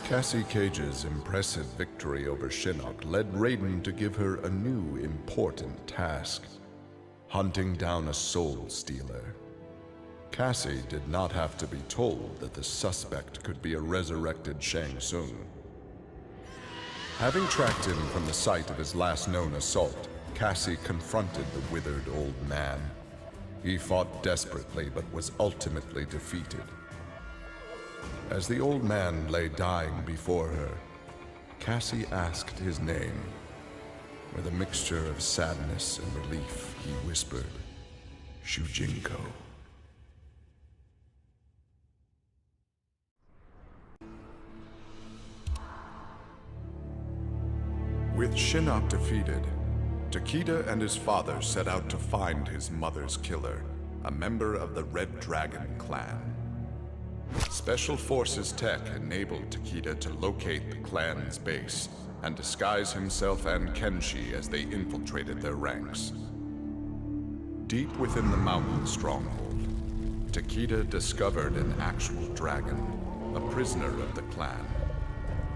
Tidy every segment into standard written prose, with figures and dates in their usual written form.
Cassie Cage's impressive victory over Shinnok led Raiden to give her a new important task: hunting down a soul stealer. Cassie did not have to be told that the suspect could be a resurrected Shang Tsung. Having tracked him from the site of his last known assault, Cassie confronted the withered old man. He fought desperately but was ultimately defeated. As the old man lay dying before her, Cassie asked his name. With a mixture of sadness and relief, he whispered, "Shujinko." With Shinnok defeated, Takeda and his father set out to find his mother's killer, a member of the Red Dragon clan. Special Forces tech enabled Takeda to locate the clan's base and disguise himself and Kenshi as they infiltrated their ranks. Deep within the mountain stronghold, Takeda discovered an actual dragon, a prisoner of the clan.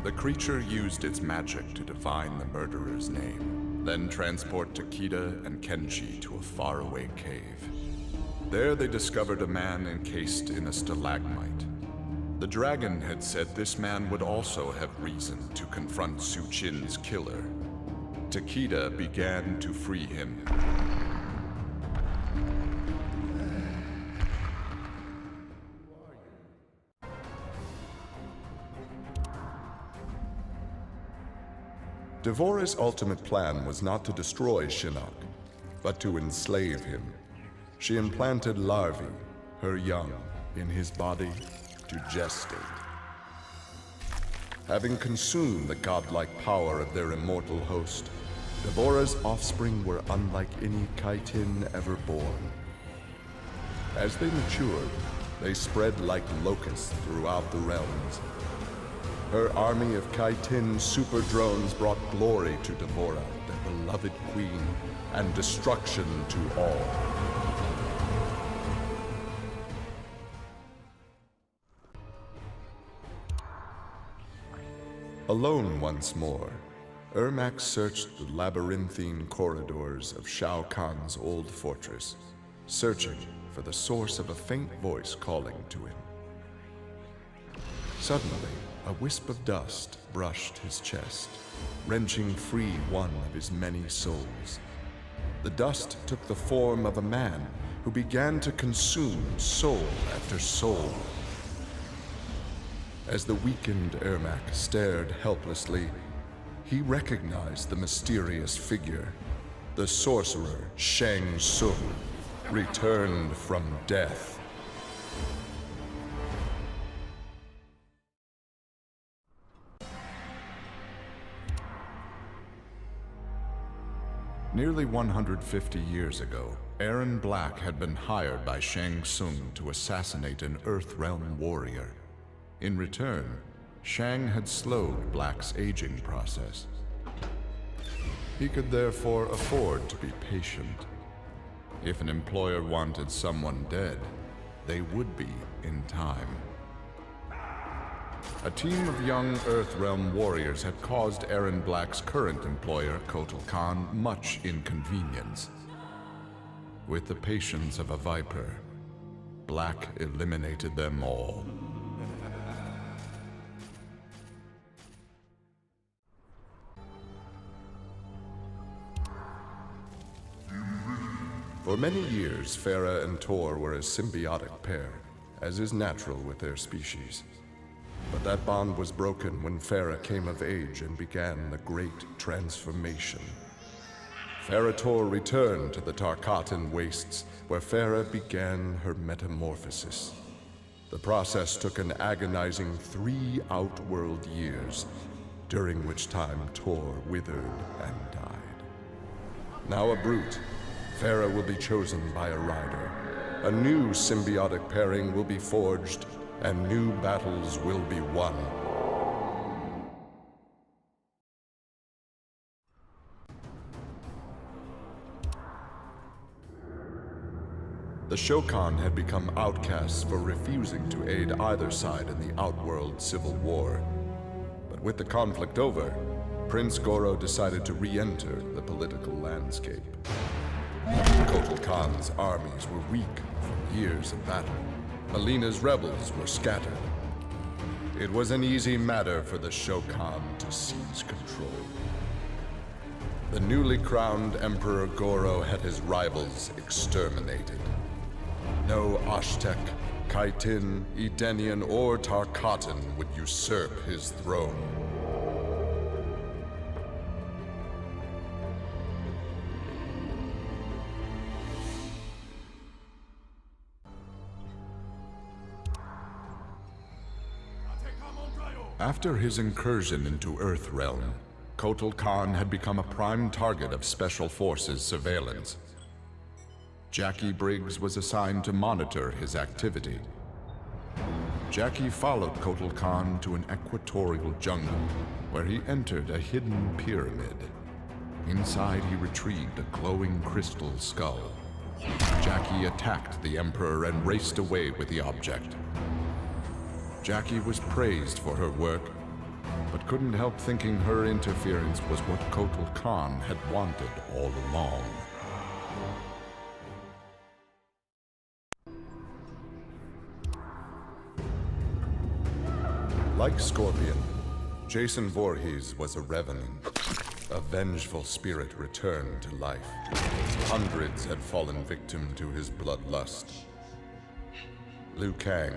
The creature used its magic to divine the murderer's name, then transport Takeda and Kenshi to a faraway cave. There they discovered a man encased in a stalagmite. The dragon had said this man would also have reason to confront Su Qin's killer. Takeda began to free him. Devora's ultimate plan was not to destroy Shinnok, but to enslave him. She implanted larvae, her young, in his body to gestate. Having consumed the godlike power of their immortal host, Devora's offspring were unlike any Kaitin ever born. As they matured, they spread like locusts throughout the realms. Her army of Kaitin super drones brought glory to Devora, their beloved queen, and destruction to all. Alone once more, Ermac searched the labyrinthine corridors of Shao Kahn's old fortress, searching for the source of a faint voice calling to him. Suddenly, a wisp of dust brushed his chest, wrenching free one of his many souls. The dust took the form of a man who began to consume soul after soul. As the weakened Ermac stared helplessly, he recognized the mysterious figure. The sorcerer Shang Tsung, returned from death. Nearly 150 years ago, Erron Black had been hired by Shang Tsung to assassinate an Earthrealm warrior. In return, Shang had slowed Black's aging process. He could therefore afford to be patient. If an employer wanted someone dead, they would be in time. A team of young Earthrealm warriors had caused Erron Black's current employer, Kotal Khan, much inconvenience. With the patience of a viper, Black eliminated them all. For many years, Farah and Tor were a symbiotic pair, as is natural with their species. But that bond was broken when Farah came of age and began the Great Transformation. Farah Tor returned to the Tarkatan Wastes, where Farah began her metamorphosis. The process took an agonizing 3 outworld years, during which time Tor withered and died. Now a brute, Farah will be chosen by a rider. A new symbiotic pairing will be forged, and new battles will be won. The Shokan had become outcasts for refusing to aid either side in the Outworld Civil War. With the conflict over, Prince Goro decided to re-enter the political landscape. Kotal Khan's armies were weak from years of battle. Melina's rebels were scattered. It was an easy matter for the Shokan to seize control. The newly crowned Emperor Goro had his rivals exterminated. No Ashtek, Kaitin, Edenian, or Tarkatan would usurp his throne. After his incursion into Earthrealm, Kotal Khan had become a prime target of Special Forces surveillance. Jackie Briggs was assigned to monitor his activity. Jackie followed Kotal Khan to an equatorial jungle, where he entered a hidden pyramid. Inside, he retrieved a glowing crystal skull. Jackie attacked the Emperor and raced away with the object. Jackie was praised for her work, but couldn't help thinking her interference was what Kotal Khan had wanted all along. Like Scorpion, Jason Voorhees was a revenant. A vengeful spirit returned to life. Hundreds had fallen victim to his bloodlust. Liu Kang,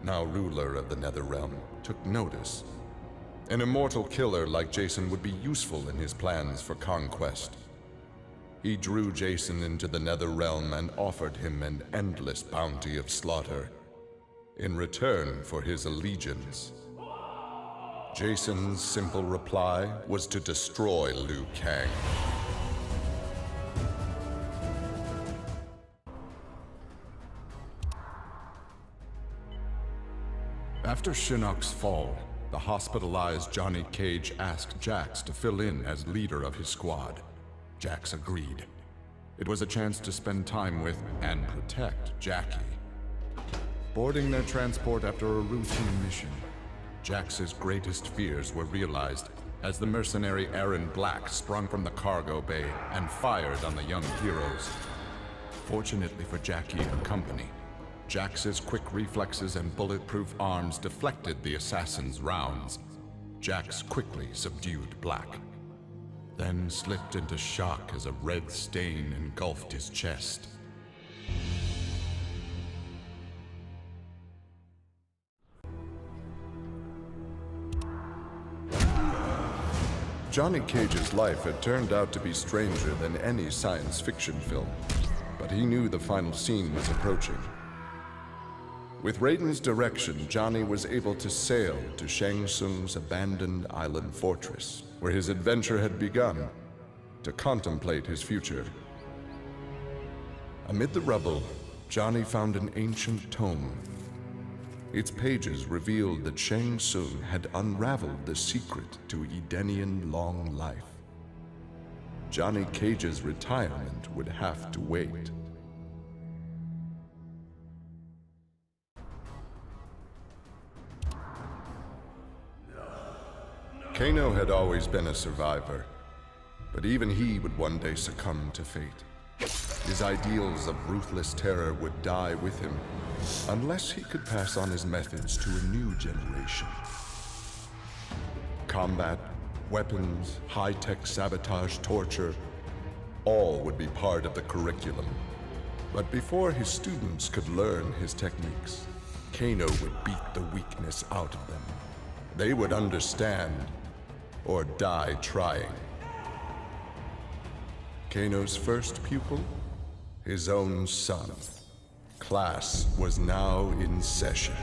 now ruler of the Netherrealm, took notice. An immortal killer like Jason would be useful in his plans for conquest. He drew Jason into the Netherrealm and offered him an endless bounty of slaughter in return for his allegiance. Jason's simple reply was to destroy Liu Kang. After Shinnok's fall, the hospitalized Johnny Cage asked Jax to fill in as leader of his squad. Jax agreed. It was a chance to spend time with and protect Jackie. Boarding their transport after a routine mission, Jax's greatest fears were realized as the mercenary Aaron Black sprung from the cargo bay and fired on the young heroes. Fortunately for Jackie and her company, Jax's quick reflexes and bulletproof arms deflected the assassin's rounds. Jax quickly subdued Black, then slipped into shock as a red stain engulfed his chest. Johnny Cage's life had turned out to be stranger than any science fiction film, but he knew the final scene was approaching. With Raiden's direction, Johnny was able to sail to Shang Tsung's abandoned island fortress, where his adventure had begun, to contemplate his future. Amid the rubble, Johnny found an ancient tome. Its pages revealed that Shang Tsung had unraveled the secret to Edenian long life. Johnny Cage's retirement would have to wait. Kano had always been a survivor, but even he would one day succumb to fate. His ideals of ruthless terror would die with him, unless he could pass on his methods to a new generation. Combat, weapons, high-tech sabotage, torture, all would be part of the curriculum. But before his students could learn his techniques, Kano would beat the weakness out of them. They would understand, or die trying. Kano's first pupil? His own son. Class was now in session.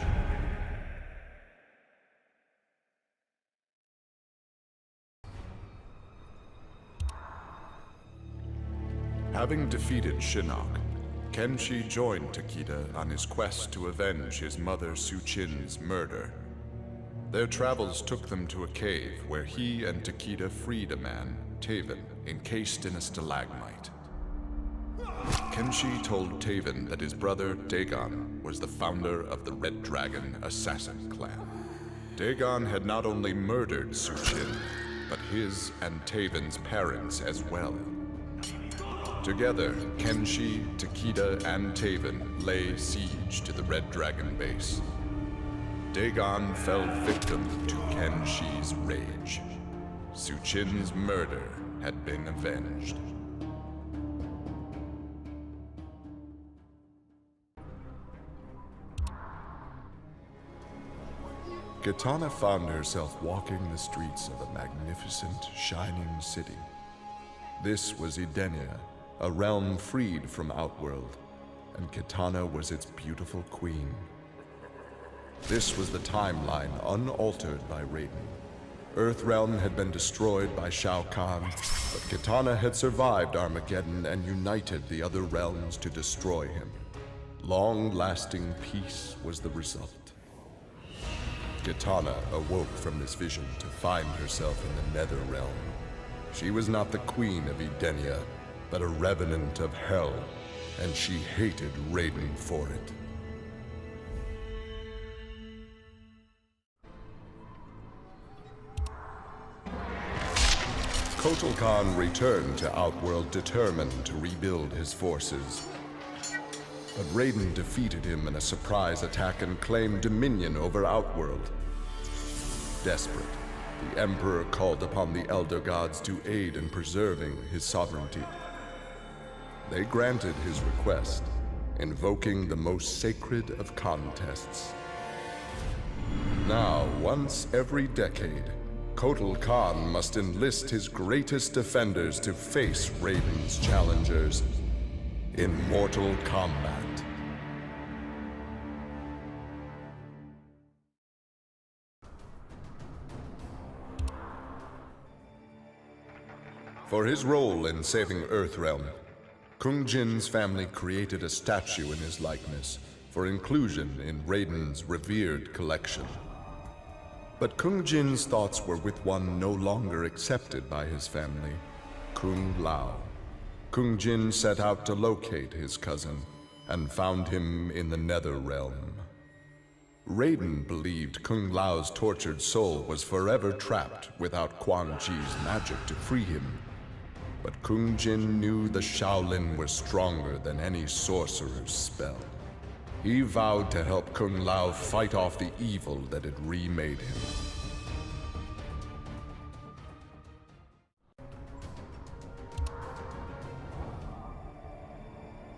Having defeated Shinnok, Kenshi joined Takeda on his quest to avenge his mother Su-Chin's murder. Their travels took them to a cave where he and Takeda freed a man, Taven, encased in a stalagmite. Kenshi told Taven that his brother, Dagon, was the founder of the Red Dragon Assassin Clan. Dagon had not only murdered Suchin, but his and Taven's parents as well. Together, Kenshi, Takeda, and Taven lay siege to the Red Dragon base. Dagon fell victim to Kenshi's rage. Suchin's murder had been avenged. Kitana found herself walking the streets of a magnificent, shining city. This was Edenia, a realm freed from Outworld, and Kitana was its beautiful queen. This was the timeline unaltered by Raiden. Earthrealm had been destroyed by Shao Kahn, but Kitana had survived Armageddon and united the other realms to destroy him. Long-lasting peace was the result. Kitana awoke from this vision to find herself in the Nether Realm. She was not the queen of Edenia, but a revenant of hell, and she hated Raiden for it. Kotal Khan returned to Outworld determined to rebuild his forces. But Raiden defeated him in a surprise attack and claimed dominion over Outworld. Desperate, the Emperor called upon the Elder Gods to aid in preserving his sovereignty. They granted his request, invoking the most sacred of contests. Now, once every decade, Kotal Khan must enlist his greatest defenders to face Raiden's challengers in Mortal Kombat. For his role in saving Earthrealm, Kung Jin's family created a statue in his likeness for inclusion in Raiden's revered collection. But Kung Jin's thoughts were with one no longer accepted by his family, Kung Lao. Kung Jin set out to locate his cousin and found him in the Nether Realm. Raiden believed Kung Lao's tortured soul was forever trapped without Quan Chi's magic to free him. But Kung Jin knew the Shaolin were stronger than any sorcerer's spell. He vowed to help Kung Lao fight off the evil that had remade him.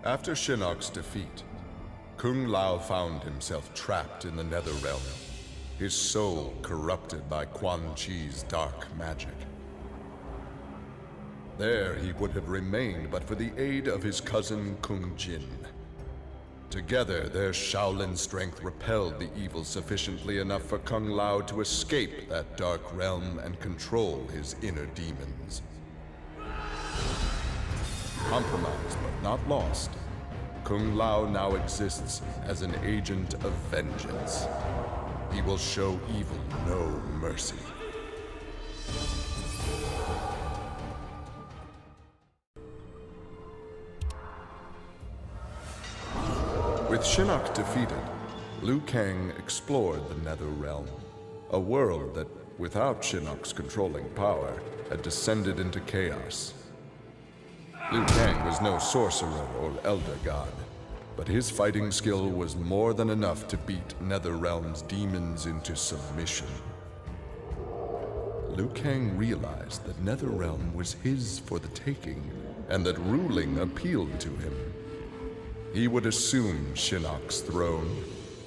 After Shinnok's defeat, Kung Lao found himself trapped in the Nether Realm, his soul corrupted by Quan Chi's dark magic. There he would have remained but for the aid of his cousin Kung Jin. Together, their Shaolin strength repelled the evil sufficiently enough for Kung Lao to escape that dark realm and control his inner demons. Compromised but not lost, Kung Lao now exists as an agent of vengeance. He will show evil no mercy. With Shinnok defeated, Liu Kang explored the Nether Realm, a world that, without Shinnok's controlling power, had descended into chaos. Liu Kang was no sorcerer or elder god, but his fighting skill was more than enough to beat Netherrealm's demons into submission. Liu Kang realized that Netherrealm was his for the taking, and that ruling appealed to him. He would assume Shinnok's throne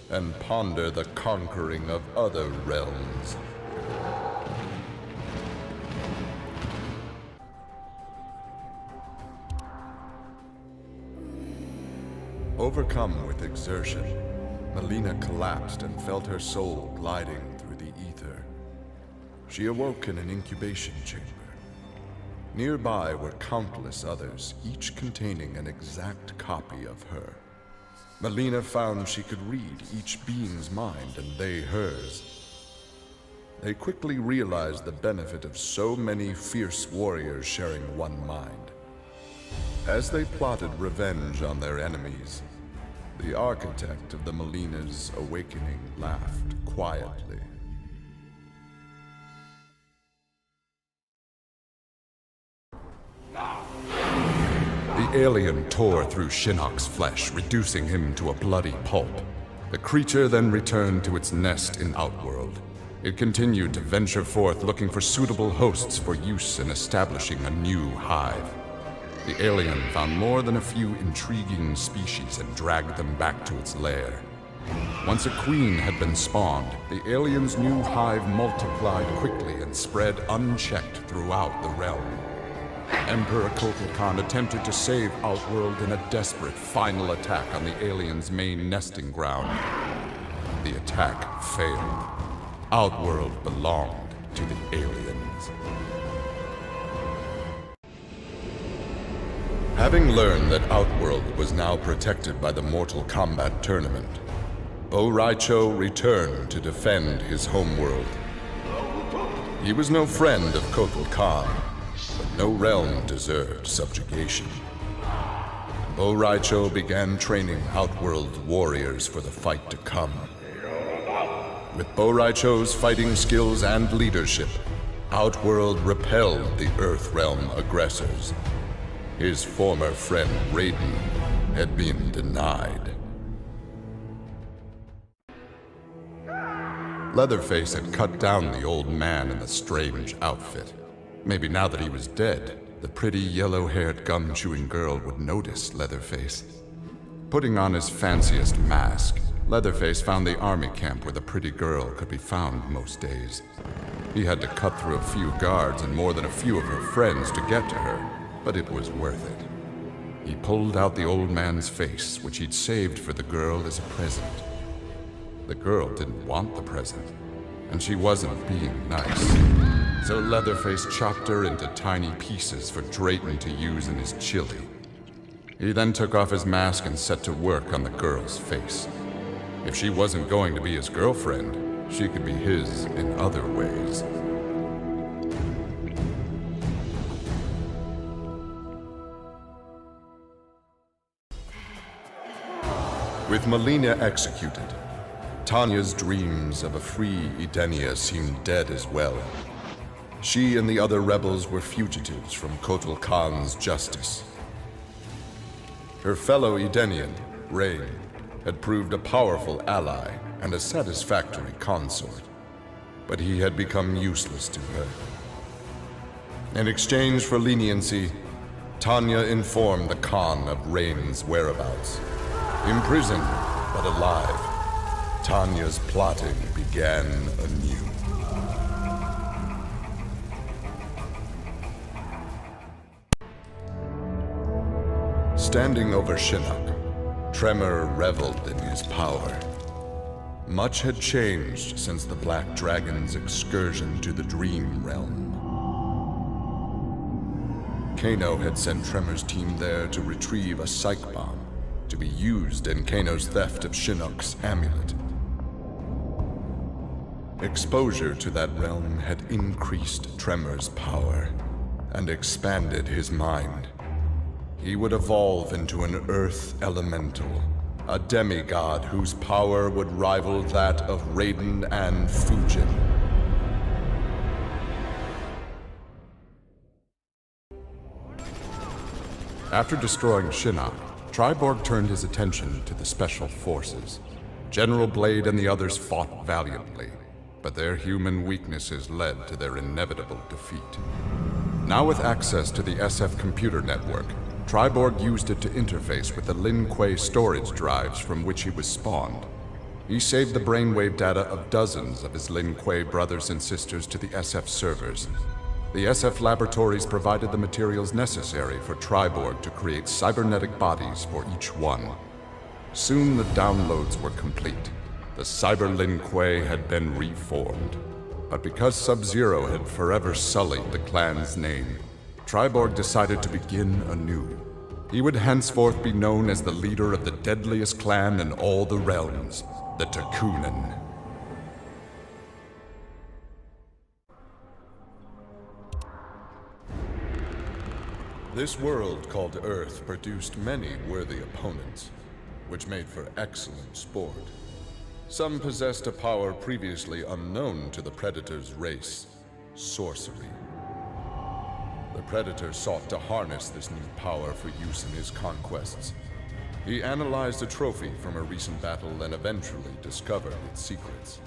and ponder the conquering of other realms. Overcome with exertion, Mileena collapsed and felt her soul gliding through the ether. She awoke in an incubation chamber. Nearby were countless others, each containing an exact copy of her. Mileena found she could read each being's mind and they hers. They quickly realized the benefit of so many fierce warriors sharing one mind. As they plotted revenge on their enemies, the architect of the Mileena's awakening laughed quietly. alien tore through Shinnok's flesh, reducing him to a bloody pulp. The creature then returned to its nest in Outworld. It continued to venture forth looking for suitable hosts for use in establishing a new hive. The alien found more than a few intriguing species and dragged them back to its lair. Once a queen had been spawned, the alien's new hive multiplied quickly and spread unchecked throughout the realm. Emperor Kotal Khan attempted to save Outworld in a desperate final attack on the alien's main nesting ground. The attack failed. Outworld belonged to the aliens. Having learned that Outworld was now protected by the Mortal Kombat Tournament, Bo' Rai Cho returned to defend his homeworld. He was no friend of Kotal Khan, but no realm deserved subjugation. Bo' Rai Cho began training Outworld warriors for the fight to come. With Bo' Rai Cho's fighting skills and leadership, Outworld repelled the Earth Realm aggressors. His former friend Raiden had been denied. Leatherface had cut down the old man in the strange outfit. Maybe now that he was dead, the pretty yellow-haired gum-chewing girl would notice Leatherface. Putting on his fanciest mask, Leatherface found the army camp where the pretty girl could be found most days. He had to cut through a few guards and more than a few of her friends to get to her, but it was worth it. He pulled out the old man's face, which he'd saved for the girl as a present. The girl didn't want the present, and she wasn't being nice. So Leatherface chopped her into tiny pieces for Drayton to use in his chili. He then took off his mask and set to work on the girl's face. If she wasn't going to be his girlfriend, she could be his in other ways. With Melina executed, Tanya's dreams of a free Edenia seemed dead as well. She and the other rebels were fugitives from Kotal Khan's justice. Her fellow Edenian, Rain, had proved a powerful ally and a satisfactory consort, but he had become useless to her. In exchange for leniency, Tanya informed the Khan of Rain's whereabouts. Imprisoned, but alive, Tanya's plotting began anew. Standing over Shinnok, Tremor reveled in his power. Much had changed since the Black Dragon's excursion to the Dream Realm. Kano had sent Tremor's team there to retrieve a psych bomb to be used in Kano's theft of Shinnok's amulet. Exposure to that realm had increased Tremor's power and expanded his mind. He would evolve into an earth elemental, a demigod whose power would rival that of Raiden and Fujin. After destroying Shinnok, Triborg turned his attention to the Special Forces. General Blade and the others fought valiantly, but their human weaknesses led to their inevitable defeat. Now with access to the SF computer network, Triborg used it to interface with the Lin Kuei storage drives from which he was spawned. He saved the brainwave data of dozens of his Lin Kuei brothers and sisters to the SF servers. The SF laboratories provided the materials necessary for Triborg to create cybernetic bodies for each one. Soon the downloads were complete. The Cyber Lin Kuei had been reformed. But because Sub-Zero had forever sullied the clan's name, Triborg decided to begin anew. He would henceforth be known as the leader of the deadliest clan in all the realms, the Takunin. This world called Earth produced many worthy opponents, which made for excellent sport. Some possessed a power previously unknown to the Predator's race, sorcery. The Predator sought to harness this new power for use in his conquests. He analyzed a trophy from a recent battle and eventually discovered its secrets.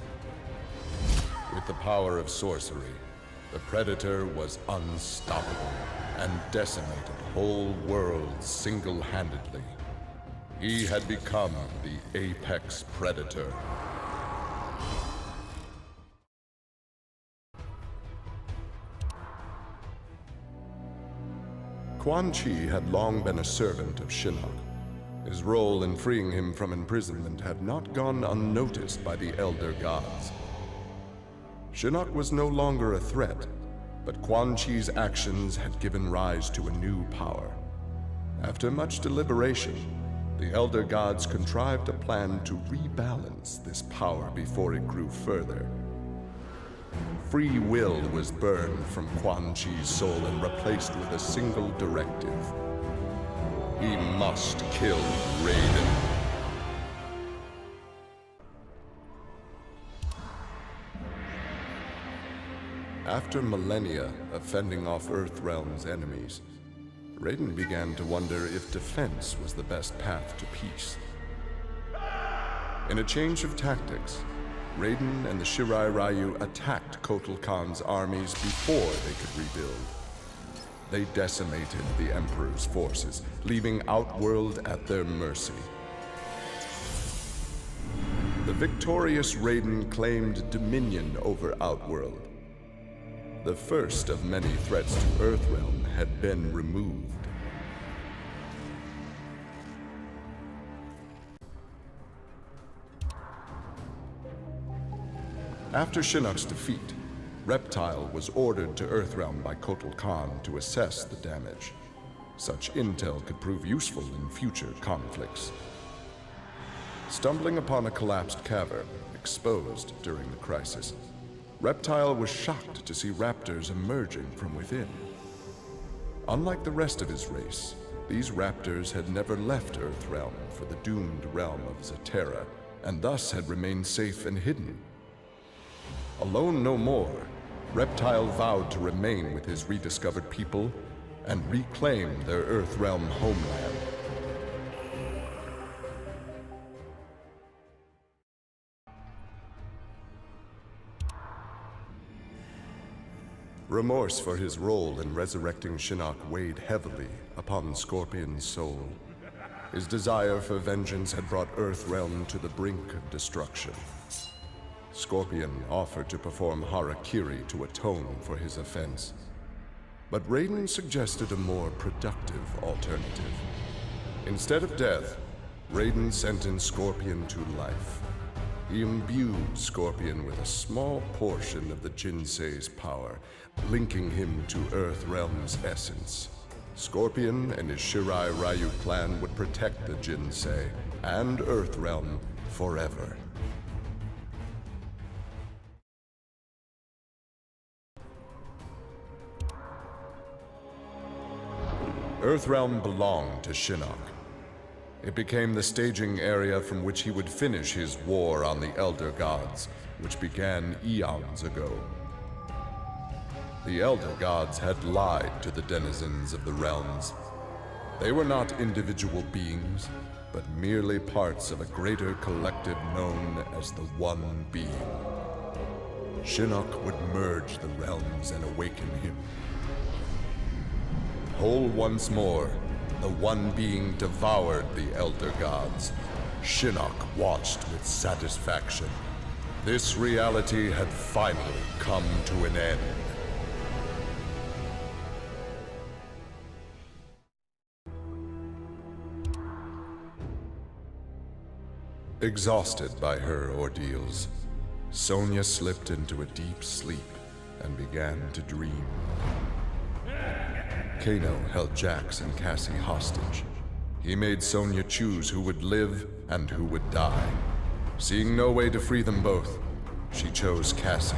With the power of sorcery, the Predator was unstoppable and decimated whole worlds single-handedly. He had become the apex predator. Quan Chi had long been a servant of Shinnok. His role in freeing him from imprisonment had not gone unnoticed by the Elder Gods. Shinnok was no longer a threat, but Quan Chi's actions had given rise to a new power. After much deliberation, the Elder Gods contrived a plan to rebalance this power before it grew further. Free will was burned from Quan Chi's soul and replaced with a single directive. He must kill Raiden. After millennia of fending off Earthrealm's enemies, Raiden began to wonder if defense was the best path to peace. In a change of tactics, Raiden and the Shirai Ryu attacked Kotal Khan's armies before they could rebuild. They decimated the Emperor's forces, leaving Outworld at their mercy. The victorious Raiden claimed dominion over Outworld. The first of many threats to Earthrealm had been removed. After Shinnok's defeat, Reptile was ordered to Earthrealm by Kotal Khan to assess the damage. Such intel could prove useful in future conflicts. Stumbling upon a collapsed cavern, exposed during the crisis, Reptile was shocked to see raptors emerging from within. Unlike the rest of his race, these raptors had never left Earthrealm for the doomed realm of Zaterra, and thus had remained safe and hidden. Alone no more, Reptile vowed to remain with his rediscovered people and reclaim their Earthrealm homeland. Remorse for his role in resurrecting Shinnok weighed heavily upon Scorpion's soul. His desire for vengeance had brought Earthrealm to the brink of destruction. Scorpion offered to perform harakiri to atone for his offense. But Raiden suggested a more productive alternative. Instead of death, Raiden sentenced Scorpion to life. He imbued Scorpion with a small portion of the Jinsei's power, linking him to Earthrealm's essence. Scorpion and his Shirai Ryu clan would protect the Jinsei and Earthrealm forever. Earthrealm belonged to Shinnok. It became the staging area from which he would finish his war on the Elder Gods, which began eons ago. The Elder Gods had lied to the denizens of the realms. They were not individual beings, but merely parts of a greater collective known as the One Being. Shinnok would merge the realms and awaken him. Whole once more, the One Being devoured the Elder Gods. Shinnok watched with satisfaction. This reality had finally come to an end. Exhausted by her ordeals, Sonya slipped into a deep sleep and began to dream. Kano held Jax and Cassie hostage. He made Sonya choose who would live and who would die. Seeing no way to free them both, she chose Cassie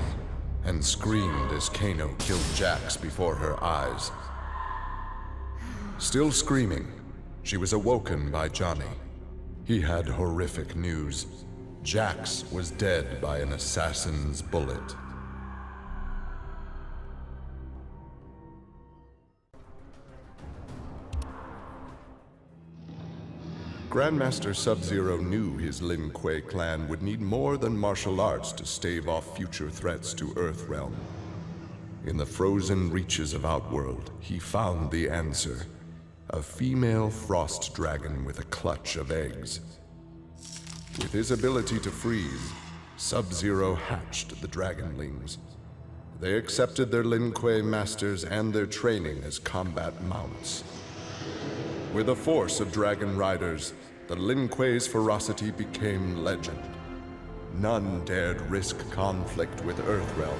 and screamed as Kano killed Jax before her eyes. Still screaming, she was awoken by Johnny. He had horrific news. Jax was dead by an assassin's bullet. Grandmaster Sub-Zero knew his Lin Kuei clan would need more than martial arts to stave off future threats to Earthrealm. In the frozen reaches of Outworld, he found the answer. A female frost dragon with a clutch of eggs. With his ability to freeze, Sub-Zero hatched the Dragonlings. They accepted their Lin Kuei masters and their training as combat mounts. With a force of dragon riders, the Lin Kuei's ferocity became legend. None dared risk conflict with Earthrealm,